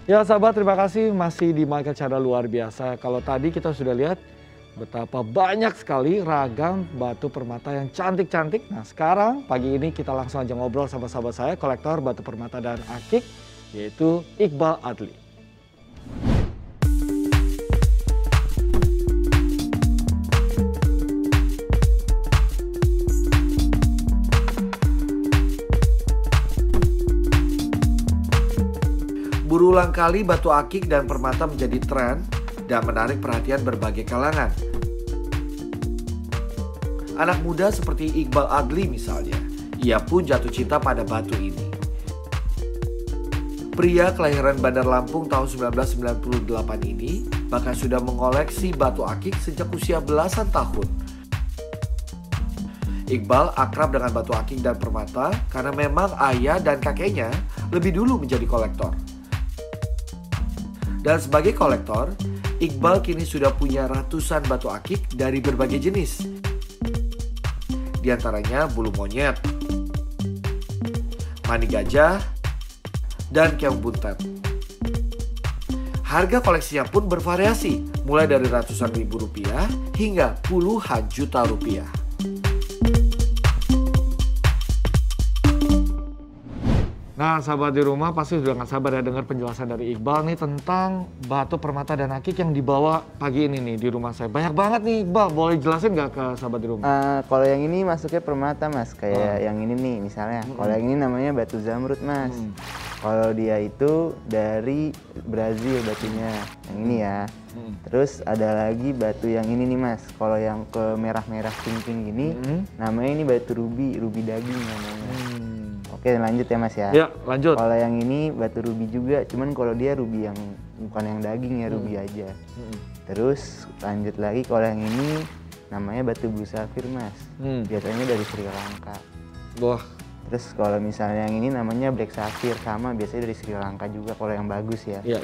Ya sahabat, terima kasih masih di Market Cara luar biasa. Kalau tadi kita sudah lihat betapa banyak sekali ragam batu permata yang cantik-cantik. Nah sekarang pagi ini kita langsung aja ngobrol sama sahabat saya, kolektor batu permata dan akik, yaitu Iqbal Adli. Berulang kali batu akik dan permata menjadi tren dan menarik perhatian berbagai kalangan. Anak muda seperti Iqbal Adli misalnya, ia pun jatuh cinta pada batu ini. Pria kelahiran Bandar Lampung tahun 1998 ini bahkan sudah mengoleksi batu akik sejak usia belasan tahun. Iqbal akrab dengan batu akik dan permata karena memang ayah dan kakeknya lebih dulu menjadi kolektor. Dan sebagai kolektor, Iqbal kini sudah punya ratusan batu akik dari berbagai jenis. Di antaranya bulu monyet, mani gajah, dan keong buntet. Harga koleksinya pun bervariasi, mulai dari ratusan ribu rupiah hingga puluhan juta rupiah. Nah sahabat di rumah pasti sudah nggak sabar ya dengar penjelasan dari Iqbal nih tentang batu permata dan akik yang dibawa pagi ini nih di rumah saya. Banyak banget nih Iqbal, boleh jelasin nggak ke sahabat di rumah? Kalau yang ini masuknya permata mas, kayak yang ini nih misalnya. Kalau yang ini namanya batu zamrud mas. Kalau dia itu dari Brazil batunya, yang ini ya. Terus ada lagi batu yang ini nih mas. Kalau yang ke merah-merah pink-pink gini, namanya ini batu ruby daging namanya. Oke lanjut ya mas ya. Ya lanjut. Kalau yang ini batu ruby juga, cuman kalau dia ruby yang bukan yang daging ya, ruby aja. Terus lanjut lagi kalau yang ini namanya batu blue sapphire mas. Biasanya dari Sri Lanka. Wah. Terus kalau misalnya yang ini namanya black sapphire, sama biasanya dari Sri Lanka juga kalau yang bagus ya. Iya.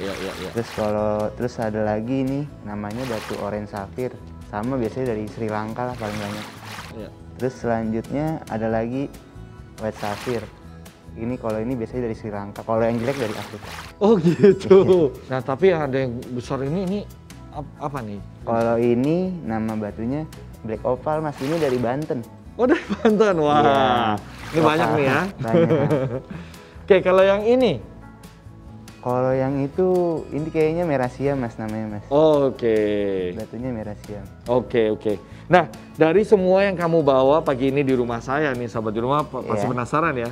Terus ada lagi nih namanya batu orange sapphire, sama biasanya dari Sri Lanka lah paling banyak. Iya. Terus selanjutnya ada lagi white sapphire. Ini kalau ini biasanya dari Sri Lanka, kalau yang jelek dari Afrika. Oh gitu. Nah tapi yang ada yang besar ini apa nih? Kalau ini nama batunya black opal mas, ini dari Banten. Oh dari Banten, wah. Ya, ini banyak nih ya. Banyak. Oke kalau yang ini? Kalau yang itu, ini kayaknya merasia mas namanya mas. Oke. Batunya merasia. Oke. Nah dari semua yang kamu bawa pagi ini di rumah saya nih sahabat di rumah pasti penasaran ya.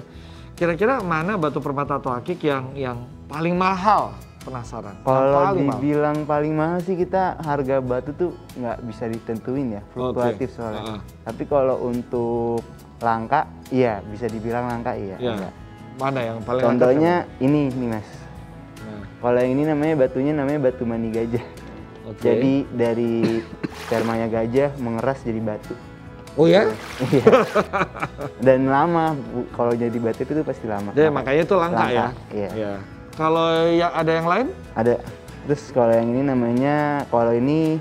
Kira-kira mana batu permata atau akik yang paling mahal? Penasaran? Kalau dibilang paling mahal sih kita harga batu tuh nggak bisa ditentuin ya, fluktuatif soalnya. Tapi kalau untuk langka, iya bisa dibilang langka iya. Mana yang paling Contohnya langka, ini nih mas. Kalau yang ini namanya batu mani gajah. Jadi dari spermanya gajah mengeras jadi batu. Oh ya? Iya. Dan lama, kalau jadi batu itu pasti lama. Jadi makanya itu langka ya? Iya. Kalau yang ada yang lain? Ada. Terus kalau yang ini namanya, kalau ini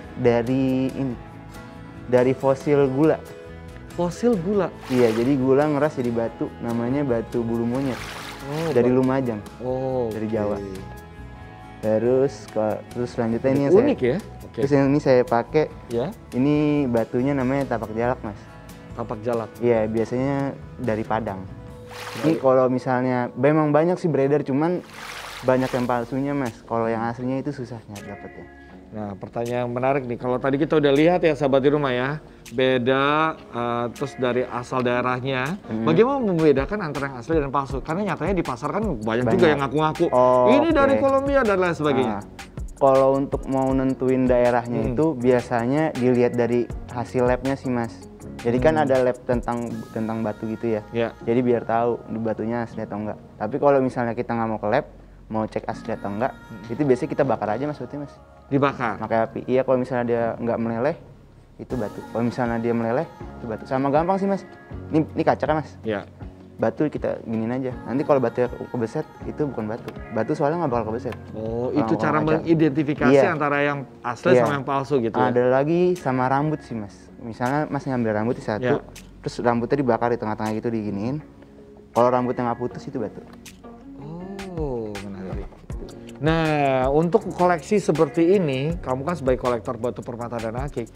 dari fosil gula. Fosil gula? Iya, jadi gula ngeras jadi batu, namanya batu bulu monyet. Dari Lumajang. Dari Jawa. Terus selanjutnya ini yang unik ya? Terus yang ini saya pakai, ya? Ini batunya namanya tapak jalak mas. Tapak jalak? Iya, biasanya dari Padang. Ini kalau misalnya, memang banyak sih beredar, cuman banyak yang palsunya mas. Kalau yang aslinya itu susahnya dapetnya. Nah pertanyaan yang menarik nih, kalau tadi kita udah lihat ya sahabat di rumah ya, beda terus dari asal daerahnya, bagaimana membedakan antara yang asli dan palsu? Karena nyatanya di pasar kan banyak juga yang ngaku-ngaku, ini dari Kolombia dan lain sebagainya. Kalau untuk mau nentuin daerahnya itu biasanya dilihat dari hasil labnya sih mas. Jadi kan ada lab tentang batu gitu ya. Jadi biar tahu batunya asli atau enggak. Tapi kalau misalnya kita nggak mau ke lab, mau cek asli atau enggak, itu biasanya kita bakar aja mas batunya mas. Dibakar? Pakai api. Iya, kalau misalnya dia nggak meleleh, itu batu. Kalau misalnya dia meleleh, itu batu. Sama gampang sih mas. Ini kaca kan mas? Iya. Batu kita giniin aja. Nanti kalau batu kebeset, itu bukan batu. Batu soalnya nggak bakal kebeset. Oh, itu cara mengidentifikasi antara yang asli sama yang palsu gitu ya? Ada lagi sama rambut sih mas. Misalnya mas ngambil rambut di satu, terus rambutnya dibakar di tengah-tengah gitu diginiin. Kalau rambutnya nggak putus, itu batu. Oh, menarik. Nah, untuk koleksi seperti ini, kamu kan sebagai kolektor batu permata dan akik,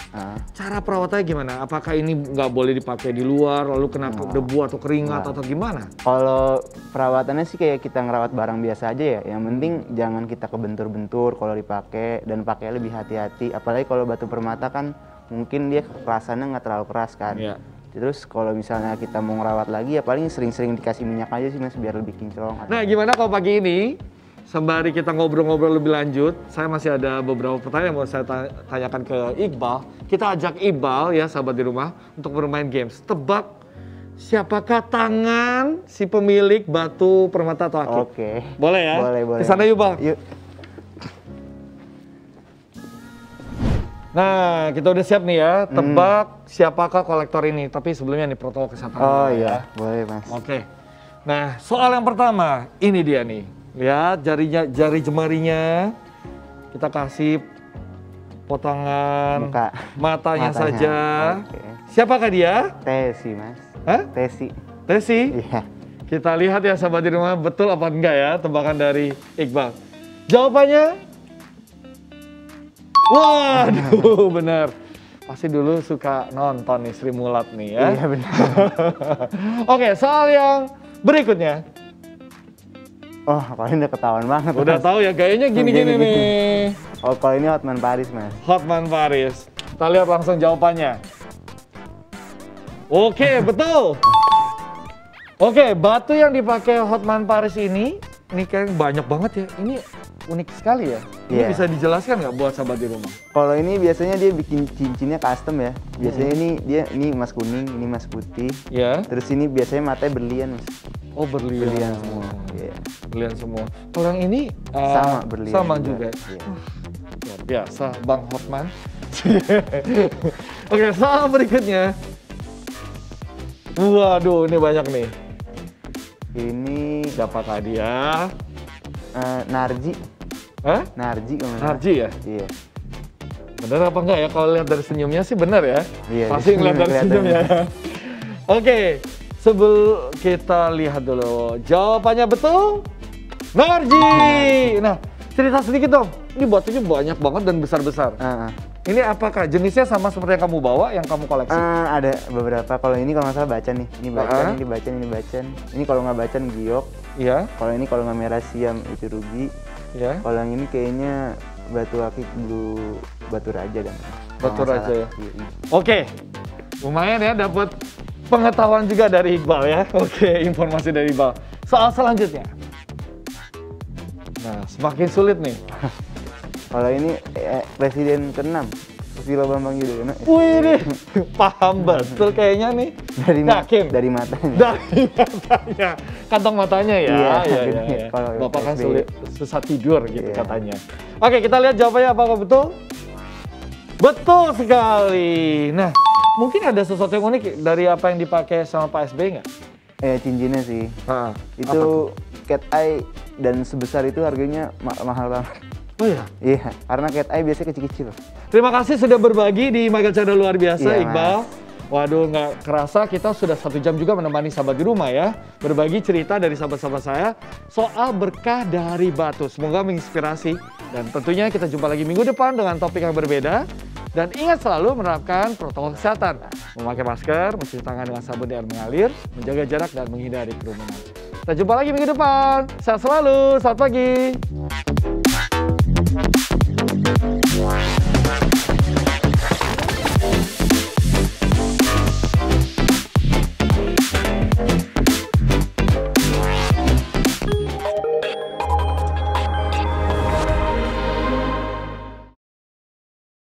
cara perawatannya gimana? Apakah ini nggak boleh dipakai di luar, lalu kena debu atau keringat atau gimana? Kalau perawatannya sih kayak kita ngerawat barang biasa aja ya. Yang penting jangan kita kebentur-bentur kalau dipakai, dan pakai lebih hati-hati. Apalagi kalau batu permata kan mungkin dia kerasannya nggak terlalu keras kan. Yeah. Terus kalau misalnya kita mau ngerawat lagi ya paling sering-sering dikasih minyak aja sih Mas, biar lebih kinclong. Nah, gimana kalau pagi ini? Sembari kita ngobrol-ngobrol lebih lanjut, saya masih ada beberapa pertanyaan yang mau saya tanyakan ke Iqbal. Kita ajak Iqbal ya, sahabat di rumah, untuk bermain games. Tebak siapakah tangan si pemilik batu permata atau akik? Oke. Boleh ya? Boleh. Kesana yuk, Bang. Yuk. Nah, kita udah siap nih ya. Tebak siapakah kolektor ini. Tapi sebelumnya nih protokol kesehatan. Oh iya, boleh Mas. Oke. Nah, soal yang pertama, ini dia nih. Lihat jari jemarinya, kita kasih potongan matanya saja. Okay. Siapakah dia? Tesi Mas. Hah? Tesi. Tesi? Iya. Kita lihat ya sahabat di rumah, betul apa enggak ya tebakan dari Iqbal. Jawabannya? Waduh, benar. Pasti dulu suka nonton nih Sri Mulat nih ya. Iya benar. Oke, soal yang berikutnya. Oh, kalau ini udah ketahuan banget. Udah tahu ya, gayanya gini-gini nih. Oh, kalau ini Hotman Paris, Mas. Hotman Paris. Kita lihat langsung jawabannya. Oke, betul. Oke, batu yang dipakai Hotman Paris ini kayak banyak banget ya. Ini unik sekali ya. Ini bisa dijelaskan nggak buat sahabat di rumah? Kalau ini biasanya dia bikin cincinnya custom ya. Biasanya ini emas kuning, ini emas putih. Ya. Terus ini biasanya matanya berlian, Mas. Oh, berlian semua. Yeah. Berlian semua. Kalau yang ini sama berlian. Sama juga. Yeah. Luar biasa, Bang Hotman. Oke, soal berikutnya. Waduh, ini banyak nih. Ini siapakah dia? Narji. Hah? Narji kalau Narji ya? Iya. Bener apa enggak ya? Kalau lihat dari senyumnya sih bener ya. Iya. Pasti ngeliat dari senyumnya. Oke. Sebelum kita lihat dulu, jawabannya betul, Narji. Nah, cerita sedikit dong. Ini batunya banyak banget dan besar-besar. Ini apakah jenisnya sama seperti yang kamu bawa, yang kamu koleksi? Ada beberapa. Kalau ini kalau nggak salah bacan nih. Ini bacan, ini bacan, ini bacan. Ini kalau nggak bacan giok. Iya. Kalau ini kalau nggak merah siam itu ruby. Iya. Kalau yang ini kayaknya batu akik blue batu raja dan. Batu raja ya. Oke. Lumayan ya dapat pengetahuan juga dari Iqbal ya. Oke, informasi dari Iqbal. Soal selanjutnya. Nah, semakin sulit nih. Kalau ini Presiden ke-6, Susilo Bambang Yudhoyono. Wih nih, paham betul kayaknya nih. Dari matanya. Dari matanya. Kantong matanya ya. Iya. Bapak kan susah tidur gitu katanya. Oke, kita lihat jawabannya apakah betul? Betul sekali. Nah, mungkin ada sesuatu yang unik dari apa yang dipakai sama Pak SBY nggak? Cincinnya sih. Itu cat eye dan sebesar itu harganya mahal banget. Oh iya? Iya, karena cat eye biasanya kecil-kecil. Terima kasih sudah berbagi di Michael Channel luar biasa, iya, Iqbal. Mas. Waduh, nggak kerasa kita sudah 1 jam juga menemani sahabat di rumah ya. Berbagi cerita dari sahabat-sahabat saya soal berkah dari batu. Semoga menginspirasi. Dan tentunya kita jumpa lagi minggu depan dengan topik yang berbeda. Dan ingat selalu menerapkan protokol kesehatan. Memakai masker, mencuci tangan dengan sabun dan air mengalir, menjaga jarak dan menghindari kerumunan. Kita jumpa lagi minggu depan. Sehat selalu, selamat pagi.